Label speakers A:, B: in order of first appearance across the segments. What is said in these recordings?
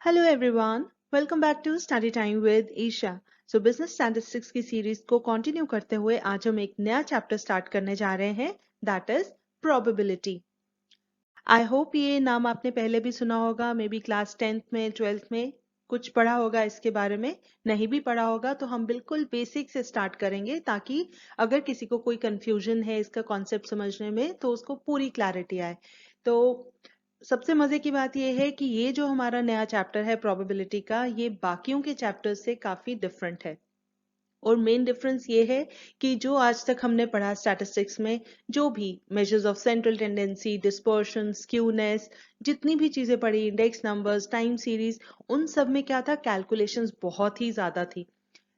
A: Hello everyone, welcome back to study time with Isha. Business statistics की series को continue करते हुए आज हम एक नया चैप्टर स्टार्ट करने जा रहे हैं, that is probability. I hope ये नाम आपने पहले भी सुना होगा, मे बी क्लास 10th में 12th में कुछ पढ़ा होगा इसके बारे में। नहीं भी पढ़ा होगा तो हम बिल्कुल बेसिक से स्टार्ट करेंगे ताकि अगर किसी को कोई कंफ्यूजन है इसका कॉन्सेप्ट समझने में तो उसको पूरी क्लैरिटी आए। तो सबसे मजे की बात यह है कि ये जो हमारा नया चैप्टर है प्रोबेबिलिटी का, ये बाकियों के चैप्टर से काफी डिफरेंट है। और मेन डिफरेंस ये है कि जो आज तक हमने पढ़ा स्टैटिस्टिक्स में, जो भी measures of central tendency, dispersion, skewness, जितनी भी चीजें पढ़ी, इंडेक्स नंबर्स, टाइम सीरीज, उन सब में क्या था, कैलकुलेशंस बहुत ही ज्यादा थी।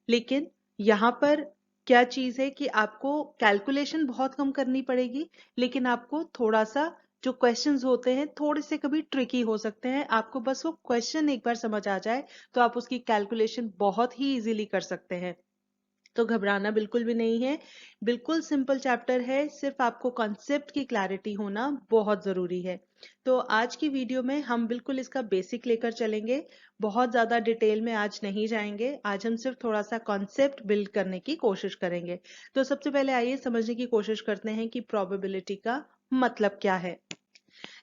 A: लेकिन यहाँ पर क्या चीज है कि आपको कैलकुलेशन बहुत कम करनी पड़ेगी, लेकिन आपको थोड़ा सा जो क्वेश्चंस होते हैं थोड़े से कभी ट्रिकी हो सकते हैं। आपको बस वो क्वेश्चन एक बार समझ आ जाए तो आप उसकी कैलकुलेशन बहुत ही इजीली कर सकते हैं। तो घबराना बिल्कुल भी नहीं है, बिल्कुल सिंपल चैप्टर है, सिर्फ आपको कॉन्सेप्ट की क्लैरिटी होना बहुत जरूरी है। तो आज की वीडियो में हम बिल्कुल इसका बेसिक लेकर चलेंगे, बहुत ज्यादा डिटेल में आज नहीं जाएंगे। आज हम सिर्फ थोड़ा सा कॉन्सेप्ट बिल्ड करने की कोशिश करेंगे। तो सबसे पहले आइए समझने की कोशिश करते हैं कि प्रोबेबिलिटी का मतलब क्या है।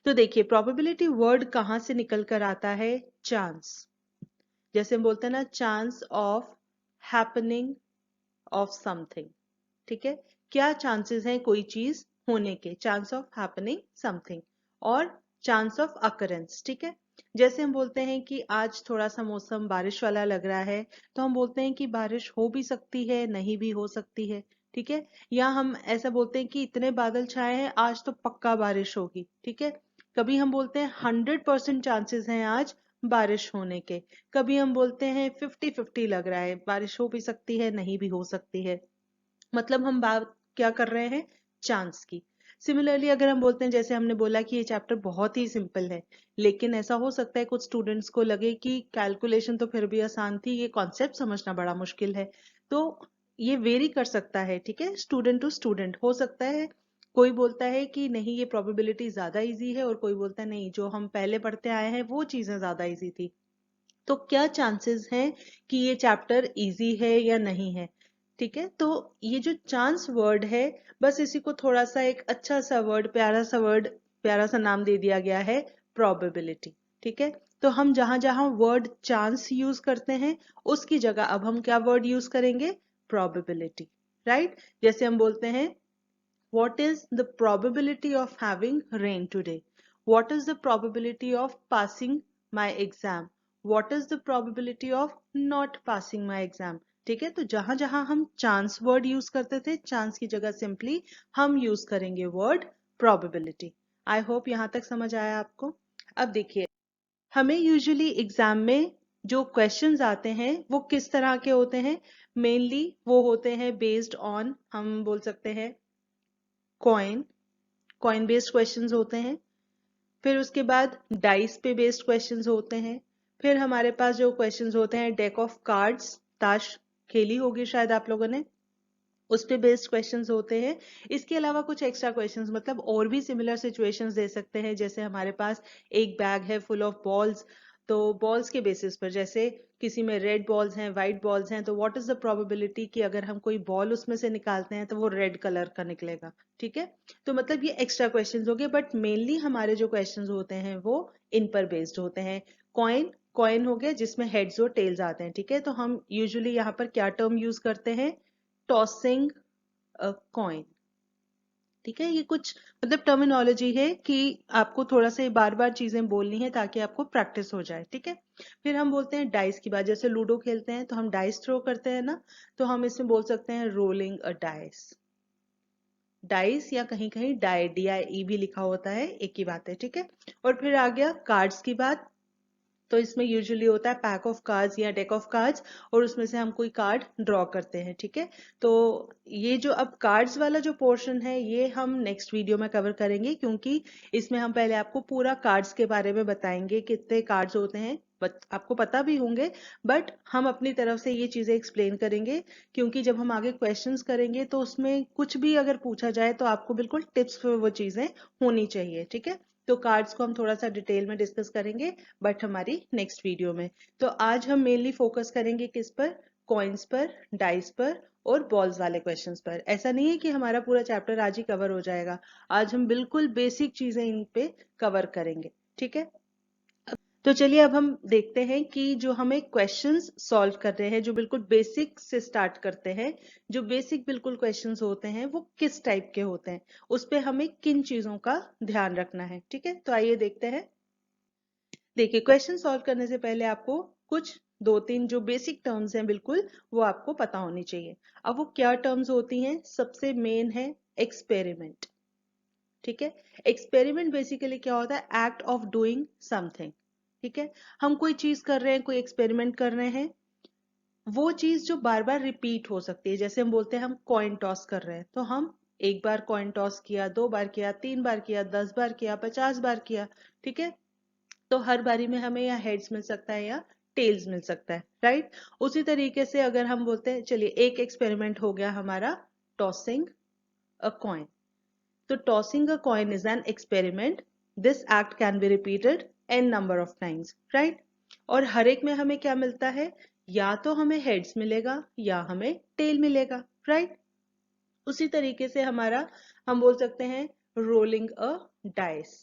A: तो देखिए, प्रोबेबिलिटी वर्ड कहाँ से निकल कर आता है, चांस। जैसे हम बोलते हैं ना, chance of happening of something. ठीक है, क्या चांसेस हैं कोई चीज होने के, चांस ऑफ हैपनिंग समथिंग, और चांस ऑफ अकरेंस। ठीक है, जैसे हम बोलते हैं कि आज थोड़ा सा मौसम बारिश वाला लग रहा है, तो हम बोलते हैं कि बारिश हो भी सकती है, नहीं भी हो सकती है। ठीक है, या हम ऐसा बोलते हैं कि इतने बादल छाए हैं, आज तो पक्का बारिश होगी। ठीक है, कभी हम बोलते हैं 100% चांसेस हैं आज बारिश होने के, कभी हम बोलते हैं 50-50 लग रहा है, बारिश हो भी सकती है, नहीं भी हो सकती है। मतलब हम बात क्या कर रहे हैं, चांस की। सिमिलरली अगर हम बोलते हैं, जैसे हमने बोला कि ये चैप्टर बहुत ही सिंपल है, लेकिन ऐसा हो सकता है कुछ स्टूडेंट्स को लगे कि कैलकुलेशन तो फिर भी आसान थी, ये कॉन्सेप्ट समझना बड़ा मुश्किल है। तो ये वेरी कर सकता है, ठीक है, स्टूडेंट टू स्टूडेंट हो सकता है। कोई बोलता है कि नहीं ये प्रोबेबिलिटी ज्यादा इजी है, और कोई बोलता है नहीं जो हम पहले पढ़ते आए हैं वो चीजें ज्यादा इजी थी। तो क्या चांसेस हैं कि ये चैप्टर इजी है या नहीं है। ठीक है, तो ये जो चांस वर्ड है, बस इसी को थोड़ा सा एक अच्छा सा वर्ड, प्यारा सा नाम दे दिया गया है, प्रोबेबिलिटी। ठीक है, तो हम जहां जहां वर्ड चांस यूज करते हैं उसकी जगह अब हम क्या वर्ड यूज करेंगे, प्रोबेबिलिटी। राइट, जैसे हम बोलते हैं, what is the probability of having rain today, what is the probability of passing my exam, what is the probability of not passing my exam। ठीक है, तो जहां जहां हम चांस वर्ड यूज करते थे, चांस की जगह सिंपली हम यूज करेंगे वर्ड प्रोबेबिलिटी। आई होप यहां तक समझ आया आपको। अब देखिए, हमें यूजुअली एग्जाम में जो क्वेश्चंस आते हैं वो किस तरह के होते हैं, मेनली वो होते हैं बेस्ड ऑन, हम बोल सकते हैं कॉइन, कॉइन बेस्ड क्वेश्चंस होते हैं। फिर उसके बाद डाइस पे बेस्ड क्वेश्चंस होते हैं। फिर हमारे पास जो क्वेश्चंस होते हैं, डेक ऑफ कार्ड्स, ताश खेली होगी शायद आप लोगों ने, उस पे बेस्ड क्वेश्चंस होते हैं। इसके अलावा कुछ एक्स्ट्रा क्वेश्चंस, मतलब और भी सिमिलर सिचुएशंस दे सकते हैं। जैसे हमारे पास एक बैग है फुल ऑफ बॉल्स, तो बॉल्स के बेसिस पर, जैसे किसी में रेड बॉल्स हैं, व्हाइट बॉल्स हैं, तो व्हाट इज द प्रोबेबिलिटी कि अगर हम कोई बॉल उसमें से निकालते हैं तो वो रेड कलर का निकलेगा। ठीक है, तो मतलब ये एक्स्ट्रा क्वेश्चंस हो गए, बट मेनली हमारे जो क्वेश्चंस होते हैं वो इन पर बेस्ड होते हैं। कॉइन, कॉइन हो गया जिसमें हेड्स और टेल्स आते हैं। ठीक है, तो हम यूजुअली यहाँ पर क्या टर्म यूज करते हैं, टॉसिंग अ कॉइन। ठीक है, ये कुछ मतलब टर्मिनोलॉजी है कि आपको थोड़ा सा बार बार चीजें बोलनी है ताकि आपको प्रैक्टिस हो जाए। ठीक है, फिर हम बोलते हैं डाइस की बात, जैसे लूडो खेलते हैं तो हम डाइस थ्रो करते हैं ना, तो हम इसमें बोल सकते हैं रोलिंग अ डाइस। डाइस या कहीं कहीं डाई, DIE भी लिखा होता है, एक ही बात है। ठीक है, और फिर आ गया कार्ड्स की बात, तो इसमें यूजुअली होता है पैक ऑफ कार्ड्स या डेक ऑफ कार्ड्स, और उसमें से हम कोई कार्ड ड्रॉ करते हैं। ठीक है, तो ये जो अब कार्ड्स वाला जो पोर्शन है ये हम नेक्स्ट वीडियो में कवर करेंगे, क्योंकि इसमें हम पहले आपको पूरा कार्ड्स के बारे में बताएंगे, कितने कार्ड्स होते हैं, आपको पता भी होंगे, बट हम अपनी तरफ से ये चीजें एक्सप्लेन करेंगे, क्योंकि जब हम आगे क्वेश्चंस करेंगे तो उसमें कुछ भी अगर पूछा जाए तो आपको बिल्कुल टिप्स पे वो चीजें होनी चाहिए। ठीक है, तो कार्ड्स को हम थोड़ा सा डिटेल में डिस्कस करेंगे बट हमारी नेक्स्ट वीडियो में। तो आज हम मेनली फोकस करेंगे किस पर, कॉइन्स पर, डाइस पर और बॉल्स वाले क्वेश्चंस पर। ऐसा नहीं है कि हमारा पूरा चैप्टर आज ही कवर हो जाएगा, आज हम बिल्कुल बेसिक चीजें इन पे कवर करेंगे, ठीक है। तो चलिए अब हम देखते हैं कि जो हमें क्वेश्चंस सॉल्व कर रहे हैं, जो बिल्कुल बेसिक से स्टार्ट करते हैं, जो बेसिक बिल्कुल क्वेश्चंस होते हैं वो किस टाइप के होते हैं, उस पे हमें किन चीजों का ध्यान रखना है, ठीक है। तो आइए देखते हैं। देखिए, क्वेश्चन सॉल्व करने से पहले आपको कुछ दो तीन जो बेसिक टर्म्स हैं बिल्कुल वो आपको पता होनी चाहिए। अब वो क्या टर्म्स होती हैं, सबसे मेन है एक्सपेरिमेंट, ठीक है। एक्सपेरिमेंट बेसिकली क्या होता है, एक्ट ऑफ डूइंग समथिंग, ठीक है। हम कोई चीज कर रहे हैं, कोई एक्सपेरिमेंट कर रहे हैं, वो चीज जो बार बार रिपीट हो सकती है। जैसे हम बोलते हैं हम कॉइन टॉस कर रहे हैं, तो हम एक बार कॉइन टॉस किया, 2 बार किया, 3 बार किया, 10 बार किया, 50 बार किया, ठीक है। तो हर बारी में हमें या हेड्स मिल सकता है या टेल्स मिल सकता है, राइट। उसी तरीके से अगर हम बोलते हैं, चलिए एक एक्सपेरिमेंट हो गया हमारा टॉसिंग अ कॉइन। तो tossing a coin is an experiment. This act can be repeated n number of times, right? और हर एक में हमें क्या मिलता है, या तो हमें heads मिलेगा या हमें tail मिलेगा, right? उसी तरीके से हमारा हम बोल सकते हैं rolling a dice,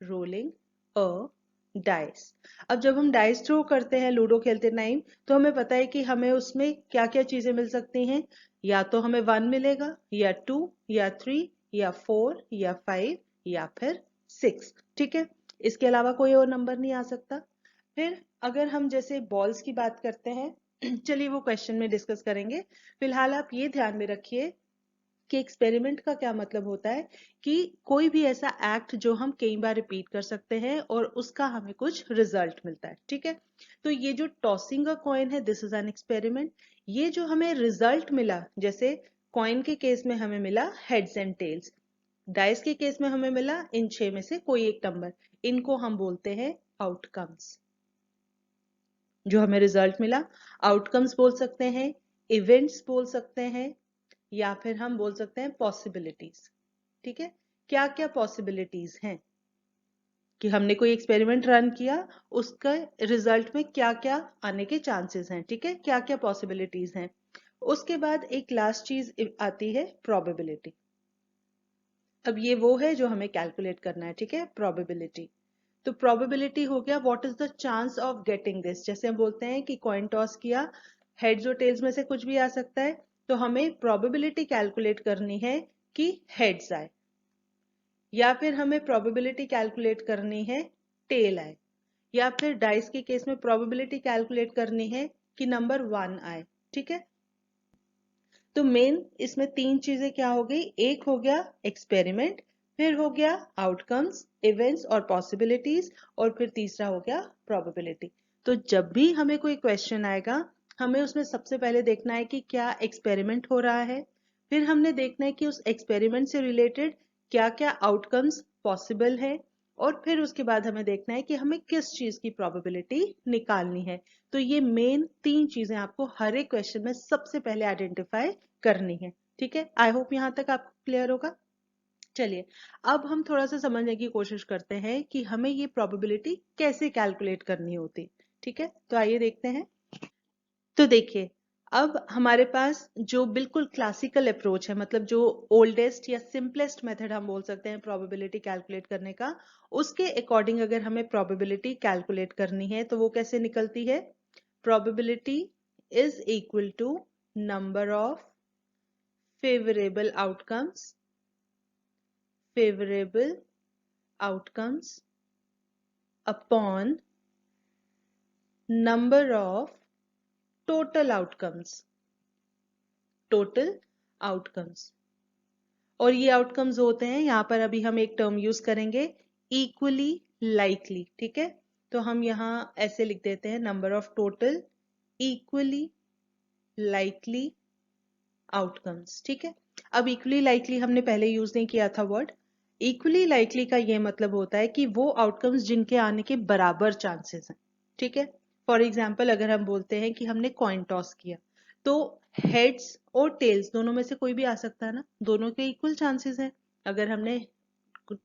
A: rolling a dice. अब जब हम डाइस थ्रो करते हैं लूडो खेलते टाइम, तो हमें पता है कि हमें उसमें क्या क्या चीजें मिल सकती हैं, या तो हमें 1 मिलेगा या 2 या 3 या 4 या 5 या फिर 6, ठीक है। इसके अलावा कोई और नंबर नहीं आ सकता। फिर अगर हम जैसे बॉल्स की बात करते हैं चलिए वो क्वेश्चन में डिस्कस करेंगे। फिलहाल आप ये ध्यान में रखिए कि एक्सपेरिमेंट का क्या मतलब होता है, कि कोई भी ऐसा एक्ट जो हम कई बार रिपीट कर सकते हैं और उसका हमें कुछ रिजल्ट मिलता है, ठीक है। तो ये जो टॉसिंग का कॉइन है, दिस इज एन एक्सपेरिमेंट। ये जो हमें रिजल्ट मिला, जैसे कॉइन के केस में हमें मिला हेड्स एंड टेल्स, डाइस के केस में हमें मिला इन 6 में से कोई एक नंबर, इनको हम बोलते हैं आउटकम्स। जो हमें रिजल्ट मिला, आउटकम्स बोल सकते हैं, इवेंट्स बोल सकते हैं, या फिर हम बोल सकते हैं पॉसिबिलिटीज, ठीक है। क्या क्या पॉसिबिलिटीज हैं कि हमने कोई एक्सपेरिमेंट रन किया, उसका रिजल्ट में क्या क्या आने के चांसेस हैं, ठीक है, क्या क्या पॉसिबिलिटीज हैं। उसके बाद एक लास्ट चीज आती है प्रोबेबिलिटी। अब ये वो है जो हमें कैलकुलेट करना है, ठीक है, प्रोबेबिलिटी। तो प्रोबेबिलिटी हो गया what is the chance of getting this. जैसे हम बोलते हैं कि कॉइन टॉस किया, हेड्स और टेल्स में से कुछ भी आ सकता है, तो हमें प्रोबेबिलिटी कैलकुलेट करनी है कि हेड्स आए, या फिर हमें प्रोबेबिलिटी कैलकुलेट करनी है टेल आए, या फिर डाइस के केस में प्रोबेबिलिटी कैलकुलेट करनी है कि नंबर 1 आए, ठीक है। तो मेन इसमें 3 चीजें क्या हो गई, एक हो गया एक्सपेरिमेंट, फिर हो गया आउटकम्स, इवेंट्स और पॉसिबिलिटीज, और फिर तीसरा हो गया प्रोबेबिलिटी। तो जब भी हमें कोई क्वेश्चन आएगा, हमें उसमें सबसे पहले देखना है कि क्या एक्सपेरिमेंट हो रहा है, फिर हमने देखना है कि उस एक्सपेरिमेंट से रिलेटेड क्या क्या आउटकम्स पॉसिबल है, और फिर उसके बाद हमें देखना है कि हमें किस चीज की प्रोबेबिलिटी निकालनी है। तो ये मेन 3 चीजें आपको हर एक क्वेश्चन में सबसे पहले आइडेंटिफाई करनी है, ठीक है। आई होप यहां तक आपको क्लियर होगा। चलिए अब हम थोड़ा सा समझने की कोशिश करते हैं कि हमें ये प्रोबेबिलिटी कैसे कैलकुलेट करनी होती, ठीक है। तो आइए देखते हैं। तो देखिए, अब हमारे पास जो बिल्कुल क्लासिकल अप्रोच है, मतलब जो ओल्डेस्ट या सिंपलेस्ट मेथड हम बोल सकते हैं प्रोबेबिलिटी कैलकुलेट करने का, उसके अकॉर्डिंग अगर हमें प्रोबेबिलिटी कैलकुलेट करनी है तो वो कैसे निकलती है, probability is equal to number of favourable outcomes upon number of total outcomes. और ये आउटकम्स होते हैं, यहां पर अभी हम एक टर्म यूज करेंगे, इक्वली लाइकली, ठीक है। तो हम यहां ऐसे लिख देते हैं number of total equally likely outcomes, ठीक है। अब इक्वली लाइकली हमने पहले यूज नहीं किया था वर्ड। इक्वली लाइकली का ये मतलब होता है कि वो आउटकम्स जिनके आने के बराबर चांसेस हैं, ठीक है। फॉर एग्जाम्पल अगर हम बोलते हैं कि हमने कॉइन टॉस किया, तो हेड्स और टेल्स दोनों में से कोई भी आ सकता है ना, दोनों के इक्वल चांसेस हैं। अगर हमने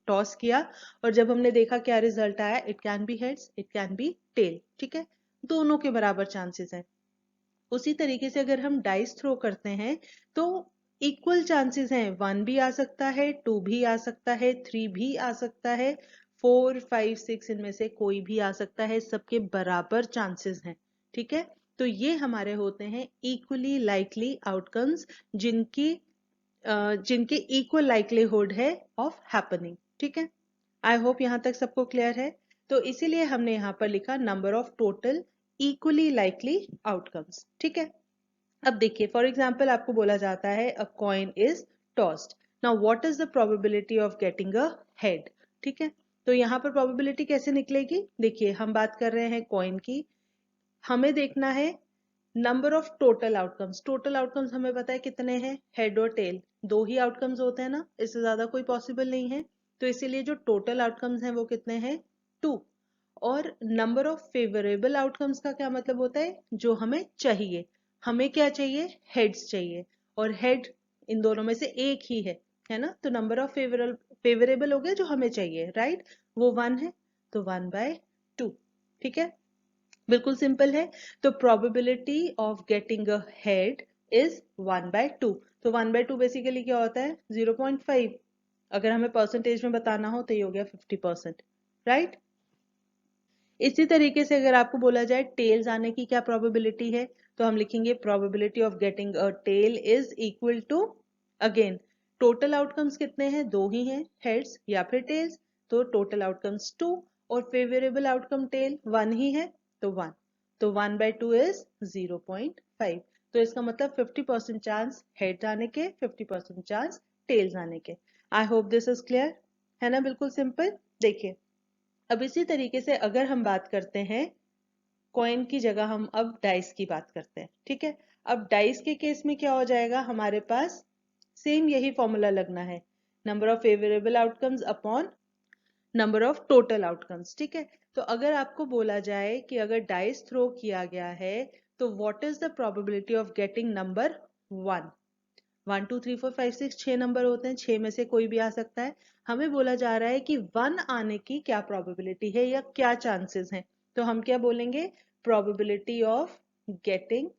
A: टॉस किया और जब हमने देखा क्या रिजल्ट आया, it can be heads, it can be tail, ठीक है, दोनों के बराबर चांसेस हैं। उसी तरीके से अगर हम डाइस थ्रो करते हैं तो इक्वल चांसेस हैं, 1 भी आ सकता है, 2 भी आ सकता है, 3 भी आ सकता है, 4 5 6 इनमें से कोई भी आ सकता है, सबके बराबर चांसेस हैं, ठीक है। तो ये हमारे होते हैं इक्वली लाइकली आउटकम्स जिनकी जिनकी इक्वल लाइकलीहुड है ऑफ हैपनिंग, ठीक है। आई होप यहां तक सबको क्लियर है। तो इसीलिए हमने यहां पर लिखा number of total equally likely outcomes, ठीक है। अब देखिए फॉर एग्जाम्पल आपको बोला जाता है अ coin is tossed, now what is the probability of getting a head, ठीक है। तो यहाँ पर प्रोबेबिलिटी कैसे निकलेगी, देखिए हम बात कर रहे हैं कॉइन की, हमें देखना है number of total outcomes. Total outcomes हमें पता है कितने हैं, हेड और टेल, दो ही आउटकम्स होते हैं ना, इससे ज्यादा कोई पॉसिबल नहीं है। तो इसीलिए जो टोटल आउटकम्स हैं वो कितने हैं, 2। और नंबर ऑफ फेवरेबल आउटकम्स का क्या मतलब होता है, जो हमें चाहिए, हमें क्या चाहिए, हेड्स चाहिए, और हेड इन दोनों में से एक ही है ना। तो नंबर ऑफ फेवरेबल हो गया जो हमें चाहिए, राइट, वो 1 है, तो 1/2, ठीक है, बिल्कुल सिंपल है। तो probability of getting a head is 1/2। तो 1/2 बेसिकली क्या होता है, 0.5। अगर हमें परसेंटेज में बताना हो तो ये हो गया 50%, राइट। इसी तरीके से अगर आपको बोला जाए टेल्स आने की क्या प्रोबेबिलिटी है, तो हम लिखेंगे probability of getting a tail is equal to, again total outcomes कितने हैं, दो ही हैं, हेड्स या फिर टेल्स, तो टोटल आउटकम्स 2 और फेवरेबल आउटकम टेल 1 ही है, तो 1, तो 1/2 इज 0.5। तो इसका मतलब 50% चांस हेड्स आने के, 50% चांस टेल्स आने के। I hope this is clear, है ना, बिल्कुल सिंपल। देखिए अब इसी तरीके से अगर हम बात करते हैं कॉइन की जगह, हम अब डाइस की बात करते हैं, ठीक है। अब डाइस के केस में क्या हो जाएगा, हमारे पास सेम यही फॉर्मूला लगना है, number of favourable outcomes upon number of total outcomes, ठीक है। तो अगर आपको बोला जाए कि अगर डाइस थ्रो किया गया है तो what is the probability of getting number 1, 1 2 3 4 5 6 6 number होते हैं, 6 में से कोई भी आ सकता है। हमें बोला जा रहा है कि 1 आने की क्या प्रोबेबिलिटी है या क्या चांसेस हैं, तो हम क्या बोलेंगे, प्रोबेबिलिटी ऑफ गेटिंग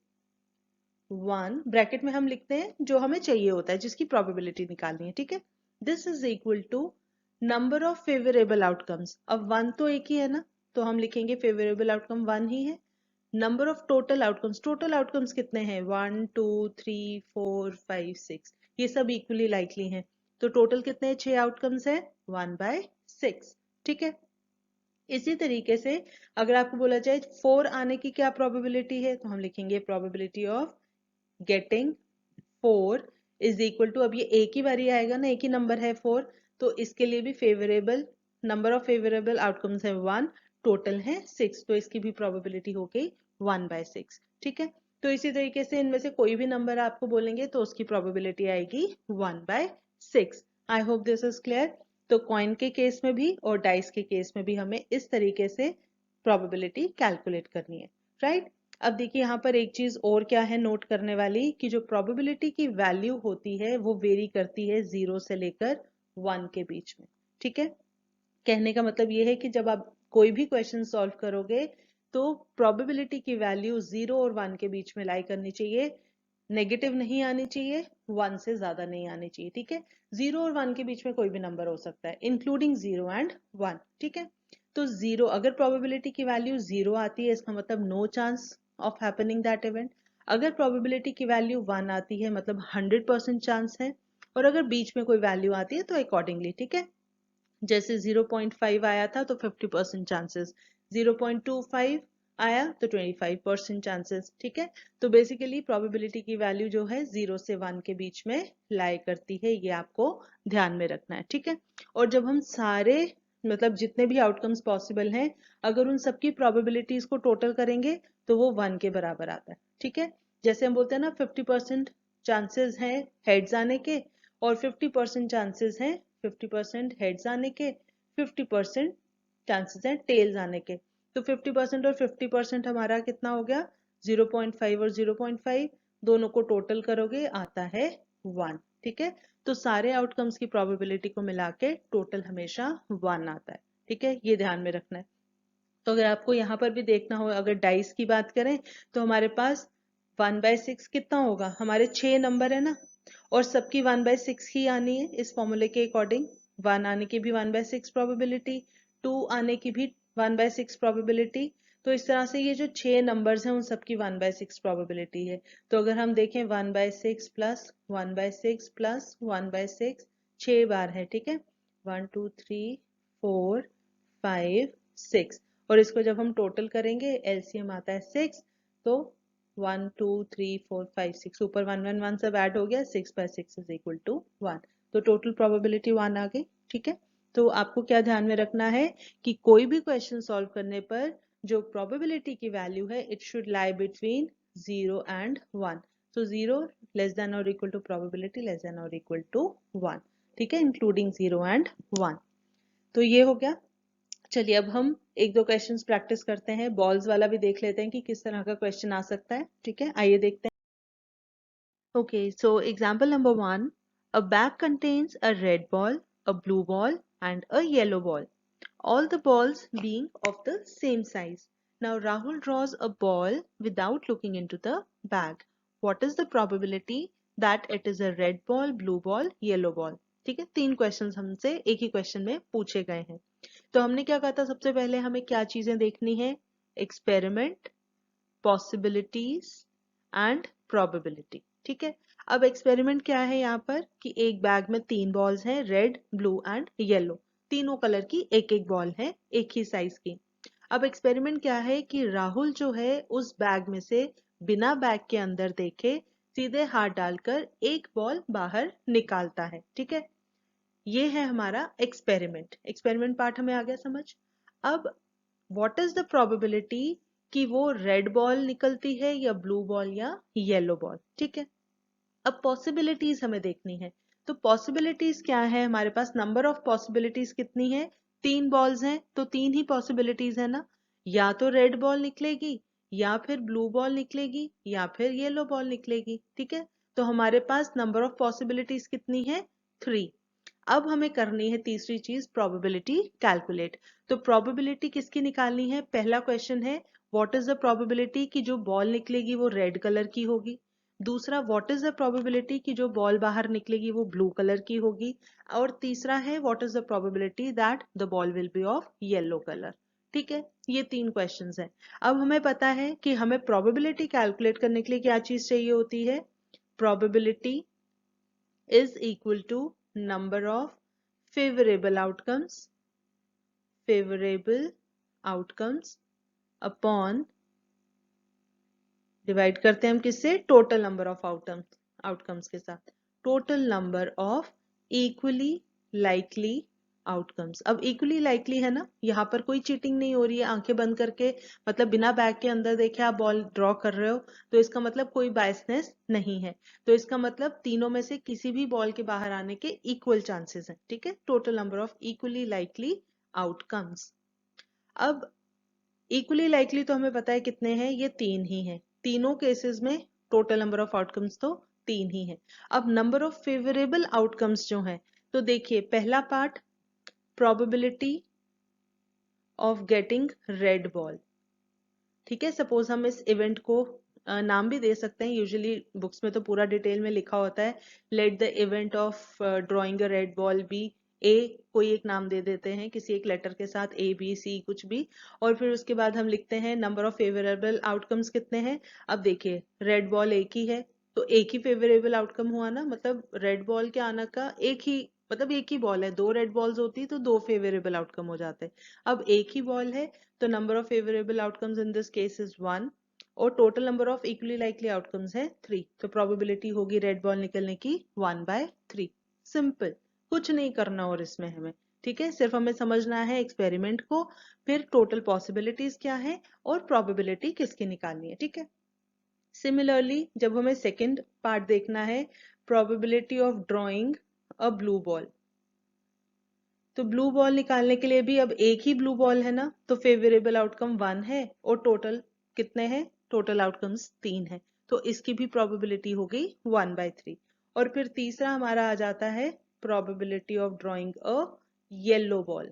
A: 1, ब्रैकेट में हम लिखते हैं जो हमें चाहिए होता है, जिसकी प्रोबेबिलिटी निकालनी है, ठीक है। This is equal to number of favourable outcomes, अब 1 तो एक ही है ना, तो हम लिखेंगे फेवरेबल आउटकम 1 ही है। Number of total outcomes, total outcomes कितने हैं, 1 2 3 4 5 6, ये सब इक्वली लाइकली हैं, तो टोटल कितने 6 आउटकम्स है, 1/6, ठीक है। इसी तरीके से अगर आपको बोला जाए 4 आने की क्या प्रोबेबिलिटी है, तो हम लिखेंगे probability of getting 4 is equal to, अब ये एक ही बारी आएगा ना, एक ही नंबर है 4, तो इसके लिए भी favourable, number of favourable outcomes है 1, टोटल है 6, तो इसकी भी प्रोबेबिलिटी हो गई 1/6, ठीक है। तो इसी तरीके से इनमें से कोई भी नंबर आपको बोलेंगे तो उसकी प्रोबेबिलिटी आएगी 1/6। I hope this is clear. तो कॉइन के केस में भी और डाइस के केस में भी हमें इस तरीके से प्रोबेबिलिटी कैलकुलेट करनी है, राइट। अब देखिए यहाँ पर एक चीज और क्या है नोट करने वाली, कि जो प्रोबेबिलिटी की वैल्यू होती है वो वेरी करती है 0 से लेकर 1 के बीच में, ठीक है। कहने का मतलब ये है कि जब आप कोई भी क्वेश्चन सॉल्व करोगे तो प्रोबेबिलिटी की वैल्यू 0 और 1 के बीच में लाई करनी चाहिए, नेगेटिव नहीं आनी चाहिए, 1 से ज्यादा नहीं आनी चाहिए, ठीक है। 0 और 1 के बीच में कोई भी नंबर हो सकता है, इंक्लूडिंग 0 एंड 1, ठीक है। तो 0, अगर प्रोबेबिलिटी की वैल्यू 0 आती है इसका मतलब no chance of happening that event. अगर प्रोबेबिलिटी की वैल्यू 1 आती है मतलब 100% चांस है, और अगर बीच में कोई वैल्यू आती है तो अकॉर्डिंगली, ठीक है। जैसे 0.5 आया था तो 50% चांसेस, 0.25 आया तो 25% चांसेस, ठीक है। तो बेसिकली प्रोबेबिलिटी की वैल्यू जो है 0 से 1 के बीच में लाई करती है, ये आपको ध्यान में रखना है, ठीक है। और जब हम सारे मतलब जितने भी आउटकम्स पॉसिबल हैं, अगर उन सबकी प्रोबेबिलिटीज को टोटल करेंगे तो वो 1 के बराबर आता है, ठीक है। जैसे हम बोलते हैं ना 50% चांसेस हैं हेड्स आने के, और 50% चांसेस हैं 50% हेड्स आने के, 50% चांसेस हैं टेल्स आने के। तो 50% और 50% हमारा कितना हो गया, 0.5 और 0.5, दोनों को टोटल करोगे आता है 1, ठीक है। तो सारे आउटकम्स की प्रोबेबिलिटी को मिला के टोटल हमेशा 1 आता है। ठीक है, ये ध्यान में रखना है। तो अगर आपको यहाँ पर भी देखना हो, अगर डाइस की बात करें तो हमारे पास 1/6 कितना होगा, हमारे 6 नंबर है ना, और सबकी 1/6 ही आनी है इस फॉर्मूले के अकॉर्डिंग। 1 आने की भी 1/6 प्रोबेबिलिटी, 2 आने की भी 1/6 प्रोबेबिलिटी। तो इस तरह से ये जो 6 नंबर्स हैं उन सबकी 1/6 प्रोबेबिलिटी है। तो अगर हम देखें 1/6 प्लस 1/6 प्लस 1/6, 6 बार है। ठीक है, 1 2 3 4 5 6, और इसको जब हम टोटल करेंगे एलसीएम आता है 6, तो 1 2 3 4 5 6, ऊपर 1 1 1 सब ऐड हो गया, 6/6 इज इक्वल टू 1। तो टोटल प्रोबेबिलिटी 1 आ गई। ठीक है, तो आपको क्या ध्यान में रखना है कि कोई भी क्वेश्चन सॉल्व करने पर जो प्रोबेबिलिटी की वैल्यू है it should lie between 0 and 1। तो 0 लेस देन और equal to probability less than और इक्वल टू 1। ठीक है, इंक्लूडिंग 0 एंड 1। तो ये हो गया। चलिए अब हम एक दो क्वेश्चंस प्रैक्टिस करते हैं, बॉल्स वाला भी देख लेते हैं कि किस तरह का क्वेश्चन आ सकता है। ठीक है, आइए देखते हैं। Okay, so example number 1, a bag contains a red ball, a blue ball and a yellow ball, all the balls being of the same size. Now Rahul draws a ball without looking into the bag. What is the probability that it is a red ball, blue ball, yellow ball? ठीक है, 3 questions हमसे एक ही question में पूछे गए हैं। तो हमने क्या कहा था, सबसे पहले हमें क्या चीजें देखनी है, एक्सपेरिमेंट, पॉसिबिलिटीज एंड प्रोबेबिलिटी। ठीक है, अब एक्सपेरिमेंट क्या है यहाँ पर कि एक बैग में 3 बॉल्स हैं, रेड ब्लू एंड येलो, तीनों कलर की एक एक बॉल है, एक ही साइज की। अब एक्सपेरिमेंट क्या है कि राहुल जो है उस बैग में से बिना बैग के अंदर देखे सीधे हाथ डालकर एक बॉल बाहर निकालता है। ठीक है, ये है हमारा एक्सपेरिमेंट। एक्सपेरिमेंट पार्ट हमें आ गया समझ। अब व्हाट इज द प्रोबेबिलिटी कि वो रेड बॉल निकलती है या ब्लू बॉल या येलो बॉल। ठीक है, अब पॉसिबिलिटीज हमें देखनी है। तो पॉसिबिलिटीज क्या है, हमारे पास नंबर ऑफ पॉसिबिलिटीज कितनी है, 3 बॉल्स हैं तो 3 ही पॉसिबिलिटीज है ना, या तो रेड बॉल निकलेगी या फिर ब्लू बॉल निकलेगी या फिर येलो बॉल निकलेगी। ठीक है, तो हमारे पास नंबर ऑफ पॉसिबिलिटीज कितनी है, 3। अब हमें करनी है तीसरी चीज, प्रोबेबिलिटी कैलकुलेट। तो प्रोबेबिलिटी किसकी निकालनी है, पहला क्वेश्चन है व्हाट इज द प्रोबेबिलिटी कि जो बॉल निकलेगी वो रेड कलर की होगी। दूसरा, व्हाट इज द प्रोबेबिलिटी कि जो बॉल बाहर निकलेगी वो ब्लू कलर की होगी। और तीसरा है what is the probability that the ball will be of yellow colour. ठीक है, ये 3 क्वेश्चंस हैं। अब हमें पता है कि हमें प्रोबेबिलिटी कैलकुलेट करने के लिए क्या चीज चाहिए होती है, probability is equal to number of favorable outcomes upon, divide करते हैं हम किससे, टोटल नंबर ऑफ आउटकम्स के साथ, total number of equally likely outcomes. अब इक्वली लाइकली है ना, यहाँ पर कोई चीटिंग नहीं हो रही है, आंखें बंद करके मतलब बिना बैग के अंदर देखे आप बॉल ड्रॉ कर रहे हो, तो इसका मतलब कोई बायसनेस नहीं है। तो इसका मतलब तीनों में से किसी भी बॉल के बाहर आने के इक्वल चांसेस हैं। ठीक है, total number of equally likely outcomes. अब इक्वली लाइकली तो हमें पता है कितने हैं, ये 3 ही हैं। तीनों केसेस में टोटल नंबर ऑफ आउटकम्स तो 3 ही है। अब नंबर ऑफ फेवरेबल आउटकम्स जो हैं, तो देखिए पहला part probability of getting red ball. ठीक है, सपोज हम इस इवेंट को नाम भी दे सकते हैं, यूजुअली बुक्स में तो पूरा डिटेल में लिखा होता है, let the event of drawing a red ball be A, कोई एक नाम दे देते हैं किसी एक लेटर के साथ, ए बी सी कुछ भी, और फिर उसके बाद हम लिखते हैं नंबर ऑफ फेवरेबल आउटकम्स कितने हैं। अब देखिए रेड बॉल एक ही है तो एक ही फेवरेबल आउटकम हुआ ना, मतलब रेड बॉल के आने का एक ही मतलब, एक ही बॉल है, 2 रेड बॉल्स होती तो 2 फेवरेबल आउटकम हो जाते। अब एक ही बॉल है तो number of favourable outcomes in this case is 1, और total number of equally likely outcomes है 3। तो प्रोबेबिलिटी होगी रेड बॉल निकलने की 1/3। सिंपल, कुछ नहीं करना और इसमें हमें। ठीक है, सिर्फ हमें समझना है एक्सपेरिमेंट को, फिर टोटल पॉसिबिलिटीज क्या है और प्रोबेबिलिटी किसकी निकालनी है। ठीक है, सिमिलरली जब हमें सेकेंड पार्ट देखना है, probability of drawing a blue ball, तो ब्लू बॉल निकालने के लिए भी अब एक ही ब्लू बॉल है ना, तो फेवरेबल आउटकम 1 है और टोटल कितने हैं, टोटल आउटकम्स 3 है, तो इसकी भी प्रोबेबिलिटी हो गई 1/3। और फिर तीसरा हमारा आ जाता है probability of drawing a yellow ball.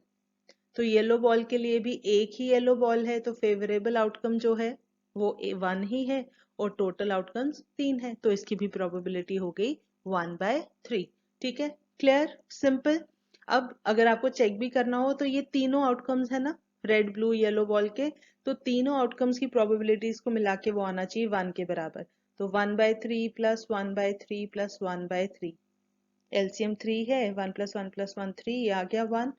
A: तो येलो बॉल के लिए भी एक ही येलो बॉल है, तो फेवरेबल आउटकम जो है वो 1 ही है और टोटल आउटकम्स 3 है, तो इसकी भी प्रोबेबिलिटी हो गई 1/3। ठीक है, क्लियर, सिंपल। अब अगर आपको चेक भी करना हो तो ये तीनों आउटकम्स है ना, रेड ब्लू येलो बॉल के, तो तीनों आउटकम्स की प्रोबेबिलिटीज को मिला के वो आना चाहिए 1 के बराबर। तो 1/3 प्लस 1/3 प्लस 1/3, एलसीएम 3 है, 1 + 1 + 1 3, ये आ गया 1।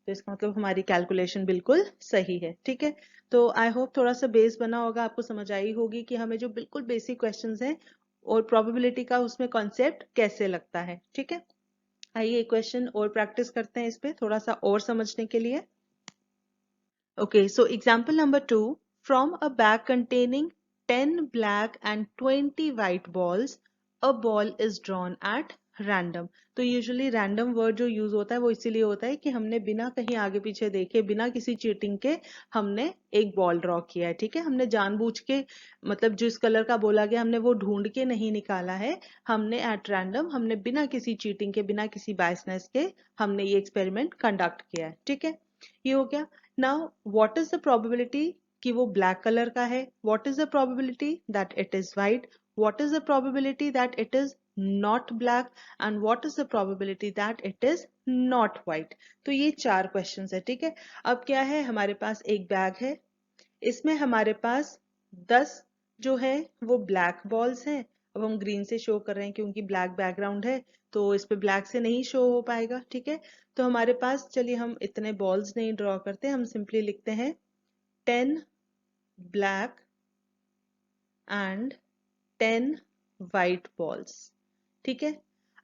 A: तो इसका मतलब हमारी कैलकुलेशन बिल्कुल सही है। ठीक है, तो आई होप थोड़ा सा बेस बना होगा, आपको समझ आई होगी कि हमें जो बिल्कुल बेसिक क्वेश्चंस हैं और प्रोबेबिलिटी का उसमें कॉन्सेप्ट कैसे लगता है। ठीक है, आइए एक क्वेश्चन और प्रैक्टिस करते हैं इस पे थोड़ा सा और समझने के लिए। Okay, so example number 2. From a bag containing 10 black and 20 white balls, a ball is drawn at random. तो यूजुअली रैंडम वर्ड जो यूज होता है वो इसीलिए होता है कि हमने बिना कहीं आगे पीछे देखे, बिना किसी चीटिंग के हमने एक बॉल ड्रॉ किया है। ठीक है, हमने जानबूझ के, मतलब जिस कलर का बोला गया हमने वो ढूंढ के नहीं निकाला है, हमने एट रैंडम, हमने बिना किसी चीटिंग के, बिना किसी बायसनेस के हमने ये एक्सपेरिमेंट कंडक्ट किया है। ठीक है, ये हो गया। Now what is the probability कि वो ब्लैक कलर का है, what is the probability that it is white, what is the probability that it is not black, and what is the probability that it is not white. तो ये 4 questions है। ठीक है, अब क्या है, हमारे पास एक बैग है, इसमें हमारे पास 10 जो है वो ब्लैक बॉल्स हैं। अब हम ग्रीन से शो कर रहे हैं क्योंकि ब्लैक बैकग्राउंड है, तो इस पे ब्लैक से नहीं शो हो पाएगा। ठीक है, तो हमारे पास, चलिए हम इतने बॉल्स नहीं ड्रॉ करते, हम सिंपली लिखते हैं 10 ब्लैक एंड 10 वाइट बॉल्स। ठीक है,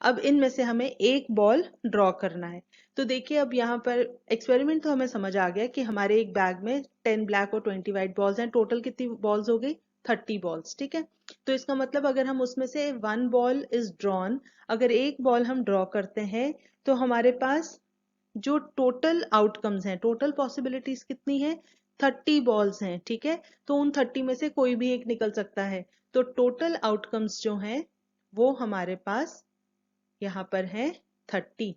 A: अब इनमें से हमें एक बॉल ड्रॉ करना है। तो देखिए, अब यहाँ पर एक्सपेरिमेंट तो हमें समझ आ गया कि हमारे एक बैग में 10 ब्लैक और 20 वाइट बॉल्स हैं, टोटल कितनी बॉल्स हो गई, 30 बॉल्स। ठीक है, तो इसका मतलब अगर हम उसमें से 1 बॉल इज ड्रॉन, अगर एक बॉल हम ड्रॉ करते हैं तो हमारे पास जो टोटल आउटकम्स हैं, टोटल पॉसिबिलिटीज कितनी है, 30 बॉल्स हैं। ठीक है, तो उन 30 में से कोई भी एक निकल सकता है, तो टोटल आउटकम्स जो हैं वो हमारे पास यहाँ पर है 30।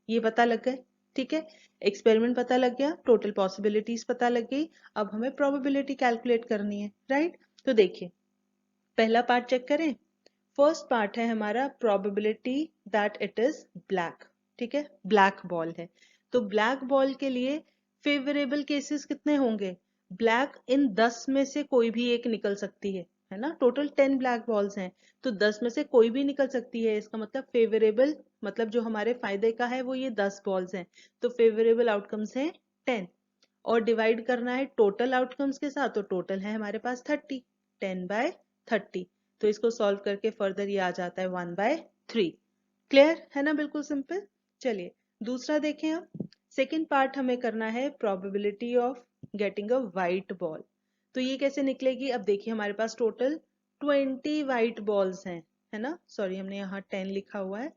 A: ये पता लग गए। ठीक है, एक्सपेरिमेंट पता लग गया, टोटल पॉसिबिलिटीज पता लग गई, अब हमें प्रोबेबिलिटी कैलकुलेट करनी है, राइट। तो देखिए, पहला पार्ट चेक करें। फर्स्ट पार्ट है हमारा probability that it is black. ठीक है, ब्लैक बॉल है, तो ब्लैक बॉल के लिए फेवरेबल केसेस कितने होंगे, ब्लैक इन 10 में से कोई भी एक निकल सकती है ना, टोटल 10 ब्लैक बॉल्स हैं, तो 10 में से कोई भी निकल सकती है, इसका मतलब फेवरेबल, मतलब जो हमारे फायदे का है वो ये 10 बॉल्स हैं, तो फेवरेबल आउटकम्स हैं 10। और डिवाइड करना है टोटल आउटकम्स के साथ, तो टोटल है हमारे पास 30, 10/30, तो इसको सॉल्व करके फर्दर ये आ जाता है 1/3। क्लियर है ना, बिल्कुल सिंपल। चलिए दूसरा देखें। अब सेकेंड पार्ट हमें करना है probability of getting a white ball. तो ये कैसे निकलेगी, अब देखिए हमारे पास टोटल 20 वाइट बॉल्स हैं, है ना, सॉरी हमने यहाँ 10 लिखा हुआ है,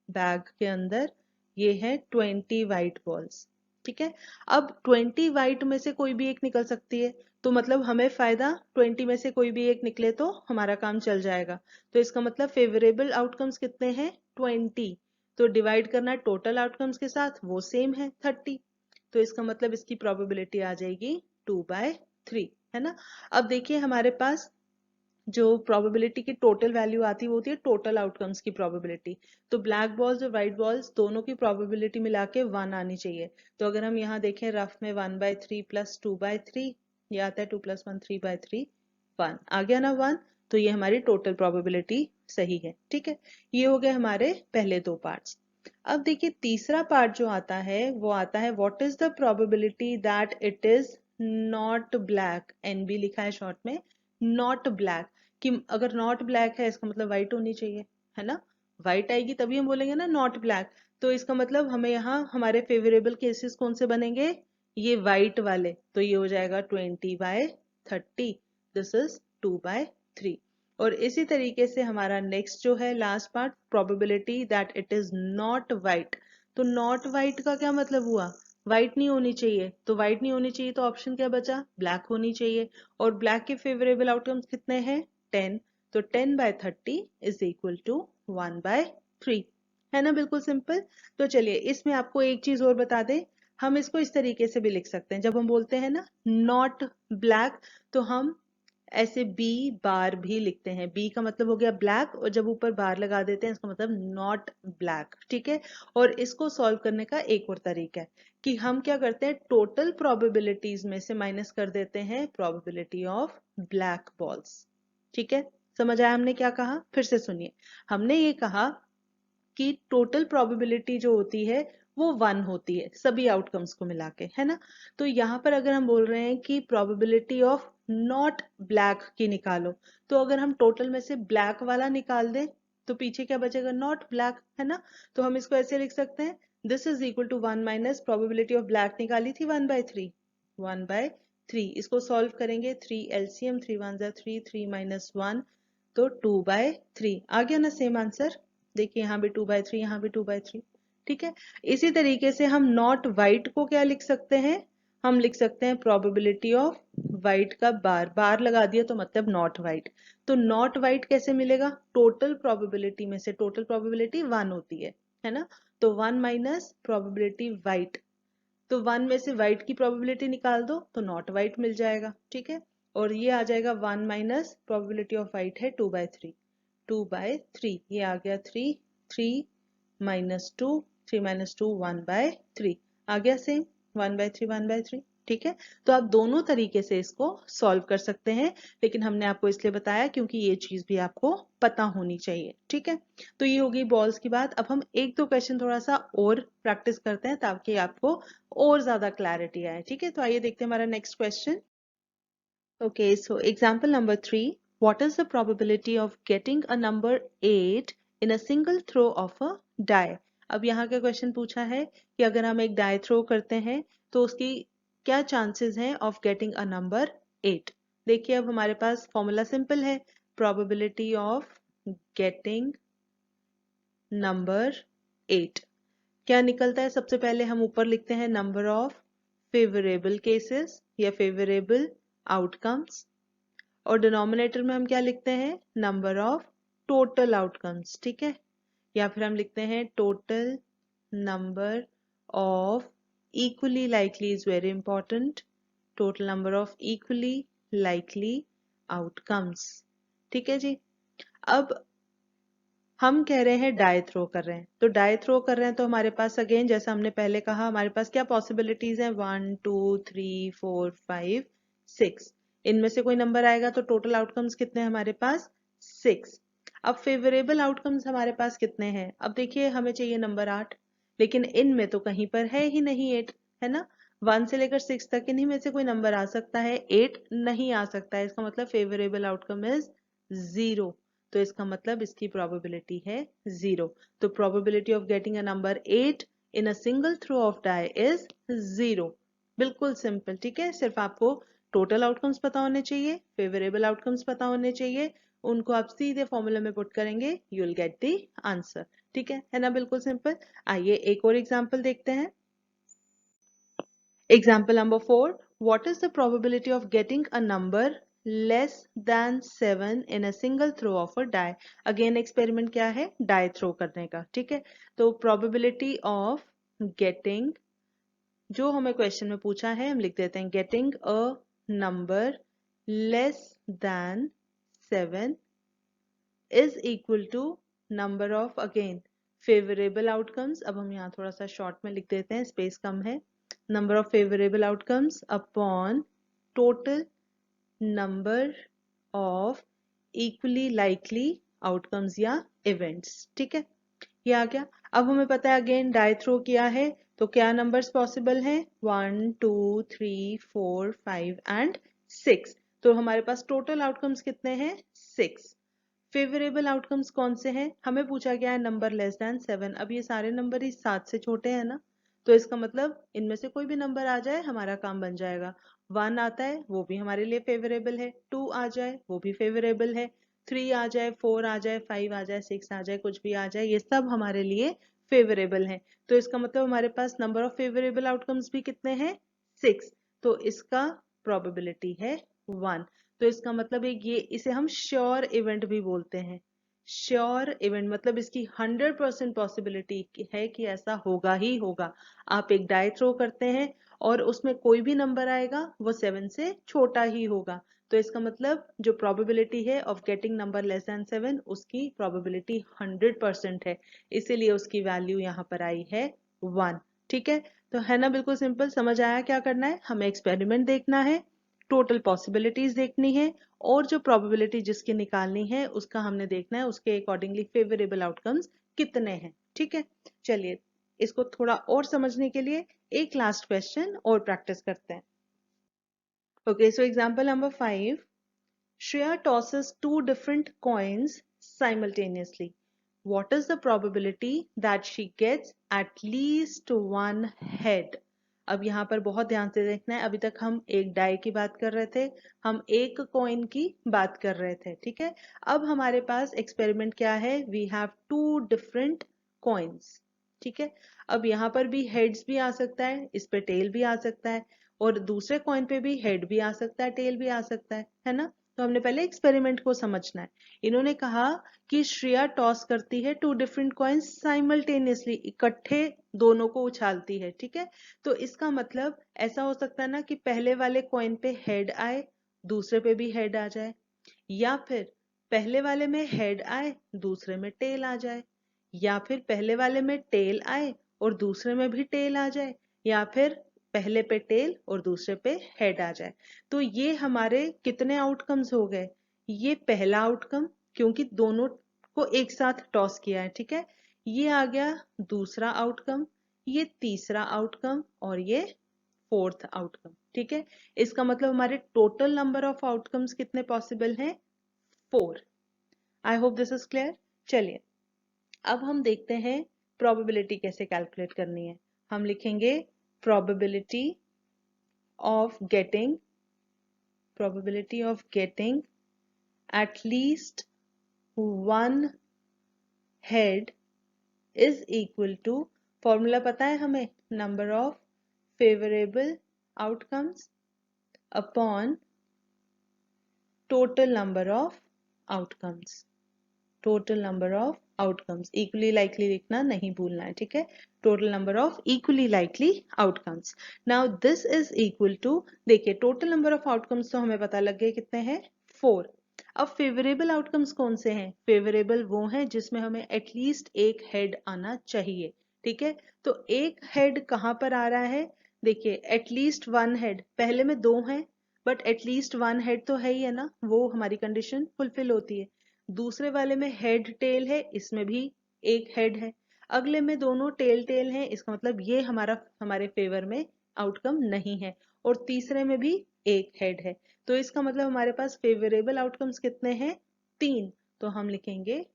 A: बैग के अंदर ये है 20 वाइट बॉल्स। ठीक है, अब 20 वाइट में से कोई भी एक निकल सकती है, तो मतलब हमें फायदा 20 में से कोई भी एक निकले तो हमारा काम चल जाएगा, तो इसका मतलब फेवरेबल आउटकम्स कितने हैं, 20, तो डिवाइड करना है टोटल आउटकम्स के साथ, वो सेम है 30, तो इसका मतलब इसकी प्रोबेबिलिटी आ जाएगी 2/3, है ना। अब देखिए हमारे पास जो प्रोबेबिलिटी की टोटल वैल्यू आती है वो होती है टोटल आउटकम्स की प्रोबेबिलिटी, तो ब्लैक बॉल्स और व्हाइट बॉल्स दोनों की प्रोबेबिलिटी मिला के 1 आनी चाहिए। तो अगर हम यहाँ देखें रफ में 1/3 प्लस 2/3, ये आता है 2 + 1 3/3, 1 आ गया ना 1, तो ये हमारी टोटल प्रोबेबिलिटी सही है। ठीक है, ये हो गए हमारे पहले 2 पार्ट्स। अब देखिए तीसरा पार्ट जो आता है वो आता है what is the probability that it is not black, NB लिखा है शॉर्ट में, नॉट ब्लैक, कि अगर नॉट ब्लैक है इसका मतलब व्हाइट होनी चाहिए, है ना, व्हाइट आएगी तभी हम बोलेंगे ना नॉट ब्लैक, तो इसका मतलब हमें यहाँ हमारे फेवरेबल केसेस कौन से बनेंगे, ये व्हाइट वाले, तो ये हो जाएगा 20/30, दिस इज 2/3। और इसी तरीके से हमारा नेक्स्ट जो है last part, probability that it is not white, तो नॉट व्हाइट का क्या मतलब हुआ, व्हाइट नहीं होनी चाहिए, तो व्हाइट नहीं होनी चाहिए तो ऑप्शन क्या बचा, ब्लैक होनी चाहिए, और ब्लैक के फेवरेबल आउटकम्स कितने हैं 10, तो 10/30 इज इक्वल टू 1/3 है ना, बिल्कुल सिंपल। तो चलिए इसमें आपको एक चीज और बता दें, हम इसको इस तरीके से भी लिख सकते हैं। जब हम बोलते हैं ना नॉट ब्लैक, तो हम ऐसे बी बार भी लिखते हैं। बी का मतलब हो गया ब्लैक, और जब ऊपर बार लगा देते हैं इसका मतलब नॉट ब्लैक, ठीक है। और इसको सॉल्व करने का एक और तरीका है कि हम क्या करते हैं, टोटल प्रोबेबिलिटीज में से माइनस कर देते हैं प्रोबेबिलिटी ऑफ ब्लैक बॉल्स, ठीक है। समझ आया हमने क्या कहा? फिर से सुनिए, हमने ये कहा कि टोटल प्रोबेबिलिटी जो होती है वो 1 होती है सभी आउटकम्स को मिला के, है ना। तो यहाँ पर अगर हम बोल रहे हैं कि प्रोबेबिलिटी ऑफ नॉट ब्लैक की निकालो, तो अगर हम टोटल में से ब्लैक वाला निकाल दें तो पीछे क्या बचेगा, नॉट ब्लैक, है ना। तो हम इसको ऐसे लिख सकते हैं, this is equal to 1 minus probability of black निकाली थी 1/3, 1/3। इसको सॉल्व करेंगे, 3 एलसीएम, 3 1 जा 3, 3 माइनस 1 तो 2/3 आ गया ना, सेम आंसर। देखिए यहाँ भी 2/3, यहाँ भी 2/3, ठीक है। इसी तरीके से हम नॉट वाइट को क्या लिख सकते हैं, हम लिख सकते हैं प्रोबेबिलिटी ऑफ वाइट का बार, बार लगा दिया तो मतलब नॉट वाइट। तो नॉट वाइट कैसे मिलेगा, टोटल प्रोबेबिलिटी में से, टोटल प्रोबेबिलिटी 1 होती है ना। तो 1 माइनस प्रोबेबिलिटी वाइट, तो 1 में से वाइट की प्रोबेबिलिटी निकाल दो तो नॉट वाइट मिल जाएगा, ठीक है। और ये आ जाएगा 1 माइनस प्रोबेबिलिटी ऑफ वाइट है 2/3, 2/3 ये आ गया 3, 3 माइनस 2, 3 माइनस 2 1/3 आ गया सेम, 1/3 1/3, ठीक है। तो आप दोनों तरीके से इसको सॉल्व कर सकते हैं, लेकिन हमने आपको इसलिए बताया क्योंकि ये चीज भी आपको पता होनी चाहिए, ठीक है। तो ये होगी बॉल्स की बात। अब हम एक दो क्वेश्चन थोड़ा सा और प्रैक्टिस करते हैं ताकि आपको और ज्यादा क्लैरिटी आए, ठीक है। तो आइए देखते हैं हमारा next question. Okay, so example number 3. What is the probability of getting a number 8 in a single throw of a die? अब यहाँ का क्वेश्चन पूछा है कि अगर हम एक डाई थ्रो करते हैं तो उसकी क्या चांसेस हैं ऑफ गेटिंग अ नंबर 8। देखिए अब हमारे पास फॉर्मूला सिंपल है, प्रोबेबिलिटी ऑफ गेटिंग नंबर 8 क्या निकलता है। सबसे पहले हम ऊपर लिखते हैं नंबर ऑफ फेवरेबल केसेस या फेवरेबल आउटकम्स, और डिनोमिनेटर में हम क्या लिखते हैं, नंबर ऑफ टोटल आउटकम्स, ठीक है। या फिर हम लिखते हैं total number of equally likely, is very important, total number of equally likely outcomes, ठीक है जी। अब हम कह रहे हैं डाई थ्रो कर रहे हैं, तो डाई थ्रो कर रहे हैं तो हमारे पास अगेन जैसा हमने पहले कहा हमारे पास क्या पॉसिबिलिटीज हैं, 1 2 3 4 5 6, इनमें से कोई नंबर आएगा तो टोटल आउटकम्स कितने हैं हमारे पास, 6। अब फेवरेबल आउटकम्स हमारे पास कितने हैं, अब देखिए हमें चाहिए नंबर 8, लेकिन इनमें तो कहीं पर है ही नहीं 8, है ना। 1 से लेकर 6 तक इन्हीं में से कोई नंबर आ सकता है, 8 नहीं आ सकता है, इसका मतलब फेवरेबल आउटकम इज 0। तो इसका मतलब इसकी प्रोबेबिलिटी है 0। तो probability of getting a number 8 in a single throw of die is 0। बिल्कुल सिंपल, ठीक है। सिर्फ आपको टोटल आउटकम्स पता होने चाहिए, फेवरेबल आउटकम्स पता होने चाहिए, उनको आप सीधे फॉर्मूला में पुट करेंगे, you will get the answer, ठीक है ना, बिल्कुल सिंपल। आइए एक और एग्जांपल देखते हैं। Example number 4. What is the probability of getting a number less than 7 in a single throw of a die? Again experiment क्या है, die throw करने का, ठीक है। तो probability of getting, जो हमें क्वेश्चन में पूछा है हम लिख देते हैं getting a number less than 7 is equal to number of, again favorable outcomes। अब हम यहाँ थोड़ा सा शॉर्ट में लिख देते हैं, स्पेस कम है, number of favorable outcomes upon total number of equally likely outcomes या events, ठीक है। ये आ गया। अब हमें पता है अगेन डाई थ्रो किया है तो क्या नंबर्स पॉसिबल हैं, 1 2 3 4 5 एंड 6। तो हमारे पास टोटल आउटकम्स कितने हैं, 6। फेवरेबल आउटकम्स कौन से हैं, हमें पूछा गया है नंबर लेस देन 7। अब ये सारे नंबर ही 7 से छोटे हैं ना, तो इसका मतलब इनमें से कोई भी नंबर आ जाए हमारा काम बन जाएगा। 1 आता है वो भी हमारे लिए फेवरेबल है, 2 आ जाए वो भी फेवरेबल है, 3 आ जाए, 4 आ जाए, 5 आ जाए, 6 आ जाए, कुछ भी आ जाए, ये सब हमारे लिए फेवरेबल है। तो इसका मतलब हमारे पास नंबर ऑफ फेवरेबल आउटकम्स भी कितने हैं, 6। तो इसका प्रोबेबिलिटी है 1। तो इसका मतलब एक ये, इसे हम श्योर इवेंट भी बोलते हैं। श्योर इवेंट मतलब इसकी 100% पॉसिबिलिटी है कि ऐसा होगा ही होगा। आप एक डाई थ्रो करते हैं और उसमें कोई भी नंबर आएगा वो 7 से छोटा ही होगा, तो इसका मतलब जो प्रोबेबिलिटी है of getting number less than 7 उसकी प्रोबेबिलिटी 100% है, इसीलिए उसकी वैल्यू यहाँ पर आई है 1। ठीक है, तो है ना बिल्कुल सिंपल। समझ आया क्या करना है? हमें एक्सपेरिमेंट देखना है, टोटल पॉसिबिलिटीज देखनी है और जो प्रोबेबिलिटी जिसकी निकालनी है उसका हमने देखना है उसके अकॉर्डिंगली फेवरेबल आउटकम्स कितने हैं। ठीक है, चलिए इसको थोड़ा और समझने के लिए एक लास्ट क्वेश्चन और प्रैक्टिस करते हैं। Okay, so example number 5, Shreya tosses two different coins simultaneously. What is the probability that she gets at least one head? अब यहाँ पर बहुत ध्यान से देखना है, अभी तक हम एक डाई की बात कर रहे थे, हम एक कॉइन की बात कर रहे थे। ठीक है, अब हमारे पास एक्सपेरिमेंट क्या है? We have two different coins. ठीक है, अब यहाँ पर भी हेड्स भी आ सकता है, इस पे टेल भी आ सकता है, और दूसरे कॉइन पे भी हेड भी आ सकता है, टेल भी आ सकता है ना? तो हमने पहले एक्सपेरिमेंट को समझना है। इन्होंने कहा कि श्रेया टॉस करती है टू डिफरेंट कॉइन्स साइमल्टेनियसली, इकट्ठे दोनों को उछालती है। ठीक है, तो इसका मतलब ऐसा हो सकता है ना कि पहले वाले कॉइन पे हेड आए, दूसरे पे भी हेड आ जाए, या फिर पहले वाले में हेड आए, दूसरे में टेल आ जाए, या फिर पहले वाले में टेल आए और दूसरे में भी टेल आ जाए, या फिर पहले पे टेल और दूसरे पे हेड आ जाए। तो ये हमारे कितने आउटकम्स हो गए? ये पहला आउटकम, क्योंकि दोनों को एक साथ टॉस किया है। ठीक है, ये आ गया दूसरा आउटकम, ये तीसरा आउटकम और ये फोर्थ आउटकम। ठीक है, इसका मतलब हमारे टोटल नंबर ऑफ आउटकम्स कितने पॉसिबल हैं? 4। I hope this is clear. चलिए अब हम देखते हैं प्रोबेबिलिटी कैसे कैलकुलेट करनी है। हम लिखेंगे probability of getting at least one head is equal to, formula पता है हमें, number of favourable outcomes upon total number of outcomes. Total number of outcomes equally likely लिखना नहीं भूलना है। ठीक है, total number of equally likely outcomes. Now this is equal to, देखिए टोटल नंबर ऑफ आउटकम्स तो हमें पता लग गए कितने हैं, 4। अब फेवरेबल आउटकम्स कौन से हैं? फेवरेबल वो हैं जिसमें हमें एटलीस्ट एक हेड आना चाहिए। ठीक है, तो एक हेड कहां पर आ रहा है? देखिए एटलीस्ट वन हेड, पहले में 2 हैं बट एटलीस्ट वन हेड तो है ही है ना, वो हमारी कंडीशन फुलफिल होती है। दूसरे वाले में हेड टेल है, इसमें भी एक हेड है। अगले में दोनों टेल टेल है, इसका मतलब ये हमारे फेवर में आउटकम नहीं है। और तीसरे में भी एक हेड है, तो इसका मतलब हमारे पास फेवरेबल आउटकम्स कितने हैं? 3। तो हम लिखेंगे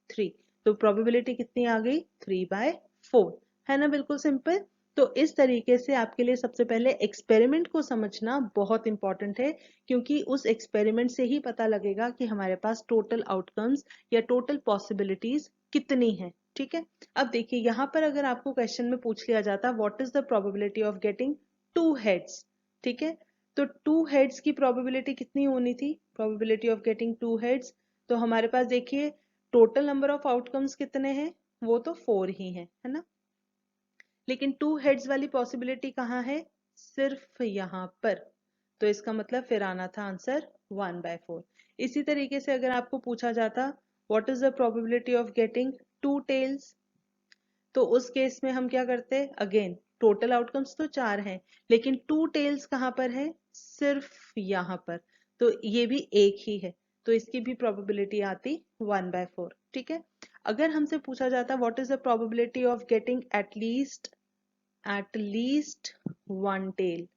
A: 3। तो प्रोबेबिलिटी कितनी आ गई? 3/4। है ना बिल्कुल सिंपल। तो इस तरीके से आपके लिए सबसे पहले एक्सपेरिमेंट को समझना बहुत इंपॉर्टेंट है, क्योंकि उस एक्सपेरिमेंट से ही पता लगेगा कि हमारे पास टोटल आउटकम्स या टोटल पॉसिबिलिटीज कितनी है। ठीक है, अब देखिए यहाँ पर अगर आपको क्वेश्चन में पूछ लिया जाता what is the probability of getting 2 heads, ठीक है, तो 2 हेड्स की प्रोबेबिलिटी कितनी होनी थी? प्रोबेबिलिटी ऑफ गेटिंग 2 हेड्स, तो हमारे पास देखिए टोटल नंबर ऑफ आउटकम्स कितने हैं? वो तो 4 ही है ना, लेकिन 2 हेड्स वाली पॉसिबिलिटी कहाँ है? सिर्फ यहाँ पर। तो इसका मतलब फिर आना था आंसर 1/4। इसी तरीके से अगर आपको पूछा जाता what is the probability of getting 2 tails, तो उस केस में हम क्या करते? अगेन टोटल आउटकम्स तो 4 हैं, लेकिन 2 टेल्स कहाँ पर है? सिर्फ यहाँ पर, तो ये भी एक ही है, तो इसकी भी प्रोबेबिलिटी आती 1/4। ठीक है, अगर हमसे पूछा जाता what is the probability of getting at least one tail,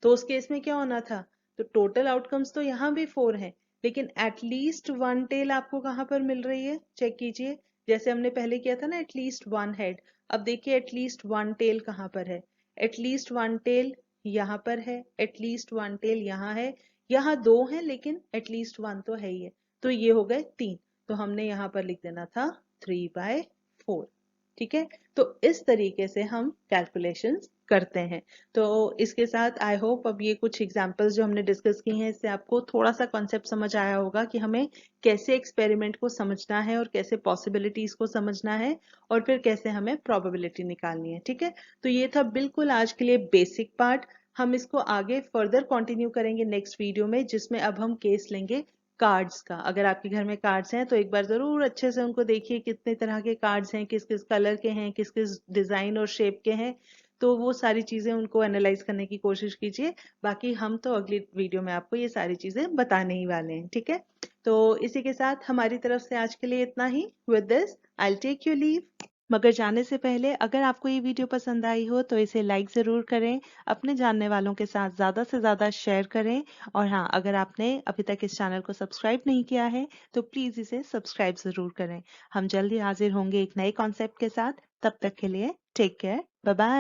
A: तो उस केस में क्या होना था? तो टोटल आउटकम्स तो यहाँ भी 4 हैं, लेकिन एटलीस्ट वन टेल आपको कहाँ पर मिल रही है? चेक कीजिए, जैसे हमने पहले किया था ना एटलीस्ट वन हेड, अब देखिए एटलीस्ट वन टेल कहाँ पर है? एटलीस्ट वन टेल यहाँ पर है, एटलीस्ट वन टेल यहाँ है, यहाँ 2 है लेकिन एटलीस्ट वन तो है ही है, तो ये हो गए 3। तो हमने यहाँ पर लिख देना था 3/4। ठीक है, तो इस तरीके से हम कैलकुलेशंस करते हैं। तो इसके साथ आई होप अब ये कुछ एग्जांपल्स जो हमने डिस्कस की हैं इससे आपको थोड़ा सा कॉन्सेप्ट समझ आया होगा कि हमें कैसे एक्सपेरिमेंट को समझना है और कैसे पॉसिबिलिटीज को समझना है और फिर कैसे हमें प्रोबेबिलिटी निकालनी है। ठीक है, तो ये था बिल्कुल आज के लिए बेसिक पार्ट। हम इसको आगे फर्दर कंटिन्यू करेंगे नेक्स्ट वीडियो में, जिसमें अब हम केस लेंगे कार्ड्स का। अगर आपके घर में कार्ड्स हैं तो एक बार जरूर अच्छे से उनको देखिए कितने तरह के कार्ड्स हैं, किस किस कलर के हैं, किस किस डिजाइन और शेप के हैं। तो वो सारी चीजें उनको एनालाइज करने की कोशिश कीजिए। बाकी हम तो अगली वीडियो में आपको ये सारी चीजें बताने ही वाले हैं। ठीक है, तो इसी के साथ हमारी तरफ से आज के लिए इतना ही। With this I will take your leave. मगर जाने से पहले अगर आपको ये वीडियो पसंद आई हो तो इसे लाइक ज़रूर करें, अपने जानने वालों के साथ ज़्यादा से ज़्यादा शेयर करें। और हाँ, अगर आपने अभी तक इस चैनल को सब्सक्राइब नहीं किया है तो प्लीज़ इसे सब्सक्राइब ज़रूर करें। हम जल्दी हाजिर होंगे एक नए कॉन्सेप्ट के साथ। तब तक के लिए टेक केयर, बाय बाय।